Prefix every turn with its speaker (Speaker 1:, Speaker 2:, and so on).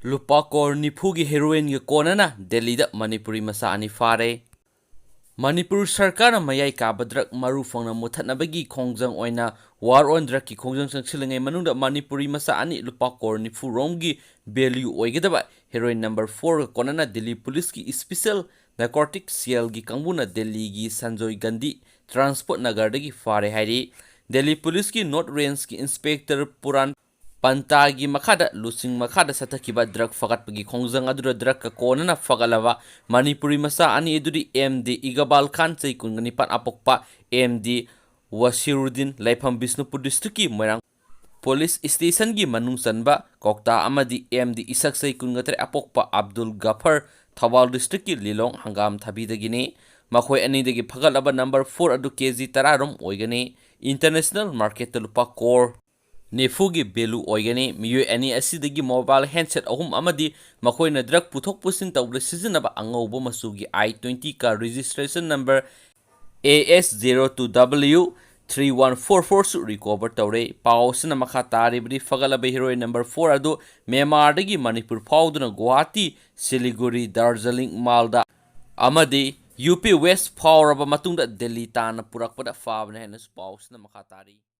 Speaker 1: ꯂꯨꯄꯥ ꯀꯣꯔ ꯅꯤꯐꯨꯒꯤ ꯍꯦꯔꯣꯏꯟꯒ ꯀꯣꯟꯅꯅ ꯗꯦꯜꯂꯤꯗ ꯃꯅꯤꯄꯨꯔꯤ ꯃꯆꯥ ꯑꯅꯤ ꯐꯥꯔꯦ꯫ ꯃꯅꯤꯄꯨꯔ ꯁꯔꯀꯥꯔꯅ ꯃꯌꯥꯏ ꯀꯥꯕ ꯗ꯭ꯔꯒ ꯃꯔꯨ ꯐꯪꯅ ꯃꯨꯠꯊꯠꯅꯕꯒꯤ ꯈꯣꯡꯖꯪ ꯑꯣꯏꯅ ꯋꯥꯔ ꯑꯣꯟ ꯗ꯭ꯔꯒꯀꯤ ꯈꯣꯡꯖꯪ ꯆꯪꯁꯤꯜꯂꯤꯉꯩ ꯃꯅꯨꯡꯗ ꯃꯅꯤꯄꯨꯔꯤ ꯃꯆꯥ ꯑꯅꯤ ꯂꯨꯄꯥ ꯀꯣꯔ ꯅꯤꯐꯨꯔꯣꯝꯒꯤ ꯚꯦꯂ꯭ꯌꯨ ꯑꯣꯏꯒꯗꯕ ꯍꯦꯔꯣꯏꯟ ꯅꯝꯕꯔ 4ꯒ ꯀꯣꯟꯅꯅ ꯗꯤꯜꯂꯤ ꯄꯨꯂꯤꯁꯀꯤ ꯁ꯭ꯄꯦꯁꯤꯌꯦꯜ ꯅꯥꯔꯀꯣꯇꯤꯛ ꯁꯦꯜꯒꯤ ꯀꯥꯡꯕꯨꯅ ꯗꯦꯜꯂꯤꯒꯤ ꯁꯟꯖꯣꯏ ꯒꯥꯟꯙꯤ ꯇ꯭ꯔꯥꯟꯁꯄꯣꯔꯠ ꯅꯒꯔꯗꯒꯤ ꯐꯥꯔꯦ ꯍꯥꯏꯔꯤ꯫ ꯗꯦꯜꯂꯤ ꯄꯨꯂꯤꯁꯀꯤ ꯅꯣꯔꯊ ꯔꯦꯟꯖꯀꯤ ꯏꯟꯁꯄꯦꯛꯇꯔ ꯄꯨꯔꯥꯟ ꯄꯟꯇꯥꯒꯤ ꯃꯈꯥꯗ ꯂꯨꯆꯤꯡ ꯃꯈꯥꯗ ꯆꯠꯊꯈꯤꯕ ꯗ꯭ꯔꯒ ꯐꯒꯠꯄꯒꯤ ꯈꯣꯡꯖꯪ ꯑꯗꯨꯗ ꯗ꯭ꯔꯒꯀ ꯀꯣꯟꯅꯅ ꯐꯒꯠꯂꯕ ꯃꯅꯤꯄꯨꯔꯤ ꯃꯆꯥ ꯑꯅꯤ ꯑꯗꯨꯗꯤ ꯑꯦꯝ.ꯗꯤ. ꯏꯛꯕꯥꯜ ꯈꯥꯟ ꯆꯍꯤ 19 ꯑꯄꯣꯛꯄ, ꯑꯦꯝ.ꯗꯤ. ꯋꯥꯁꯤꯔꯨꯗꯤꯟ ꯂꯩꯐꯝ ꯕꯤꯁꯅꯨꯄꯨꯔ ꯗꯤꯁꯇ꯭ꯔꯤꯛꯀꯤ ꯃꯣꯏꯔꯥꯡ ꯄꯨꯂꯤꯁ ꯁ꯭ꯇꯦꯁꯟꯒꯤ ꯃꯅꯨꯡ ꯆꯟꯕ ꯀꯧꯇꯥ ꯑꯃꯗꯤ ꯑꯦꯝ.ꯗꯤ. ꯏꯁꯛ ꯆꯍꯤ 23 ꯑꯄꯣꯛꯄ ꯑꯕꯗꯨꯜ ꯒꯐꯔ ꯊꯧꯕꯥꯜ ꯗꯤꯁꯇ꯭ꯔꯤꯛꯀꯤ ꯂꯤꯂꯣꯡ ꯍꯪꯒꯥꯝ ꯊꯕꯤꯗꯒꯤꯅꯤ꯫ ꯃꯈꯣꯏ ꯑꯅꯤꯗꯒꯤ ꯐꯒꯠꯂꯕ ꯅꯝꯕꯔ 4 ꯑꯗꯨ ꯀꯦꯖꯤ 10 ꯔꯣꯝ ꯑꯣꯏꯒꯅꯤ꯫ ꯏꯟꯇꯔꯅꯦꯁꯅꯦꯜ ꯃꯥꯔꯀꯦꯠꯇ ꯂꯨꯄꯥ ꯀꯣꯔ ꯅꯤꯐꯨꯒꯤ ꯚꯦꯂꯨ ꯑꯣꯏꯒꯅꯤ꯫ ꯃꯤꯑꯣꯏ ꯑꯅꯤ ꯑꯁꯤꯗꯒꯤ ꯃꯣꯕꯥꯏꯜ ꯍꯦꯟꯗꯁꯦꯠ 3 ꯑꯃꯗꯤ ꯃꯈꯣꯏꯅ ꯗ꯭ꯔꯒ ꯄꯨꯊꯣꯛ ꯄꯨꯁꯤꯟ ꯇꯧꯕꯗ ꯁꯤꯖꯤꯟꯅꯕ ꯑꯉꯧꯕ ꯃꯆꯨꯒꯤ I-20 ꯀꯥꯔ ꯔꯦꯖꯤꯁꯇ꯭ꯔꯦꯁꯟ ꯅꯝꯕꯔ AS02W3144ꯁꯨ ꯔꯤꯀꯣꯚꯔ ꯇꯧꯔꯦ꯫ ꯄꯥꯎ ꯑꯁꯤꯅ ꯃꯈꯥ ꯇꯥꯔꯤꯕꯗꯤ ꯐꯒꯠꯂꯕ ꯍꯦꯔꯣꯏꯟ ꯅꯝꯕꯔ 4 ꯑꯗꯨ ꯃ꯭ꯌꯥꯟꯃꯥꯔꯗꯒꯤ ꯃꯅꯤꯄꯨꯔ ꯐꯥꯎꯗꯨꯅ ꯒꯨꯋꯥꯍꯥꯇꯤ, ꯁꯤꯂꯤꯒꯨꯔꯤ, ꯗꯥꯔꯖꯤꯂꯤꯡ, ꯃꯥꯜꯗꯥ ꯑꯃꯗꯤ ꯌꯨ.ꯄꯤ. ꯋꯦꯁ ꯐꯥꯎꯔꯕ ꯃꯇꯨꯡꯗ ꯗꯦꯜꯂꯤ ꯇꯥꯟꯅ ꯄꯨꯔꯛꯄꯗ ꯐꯥꯕꯅꯤ ꯍꯥꯏꯅꯁꯨ ꯄꯥꯎ ꯑꯁꯤꯅ ꯃꯈꯥ ꯇꯥꯔꯤ꯫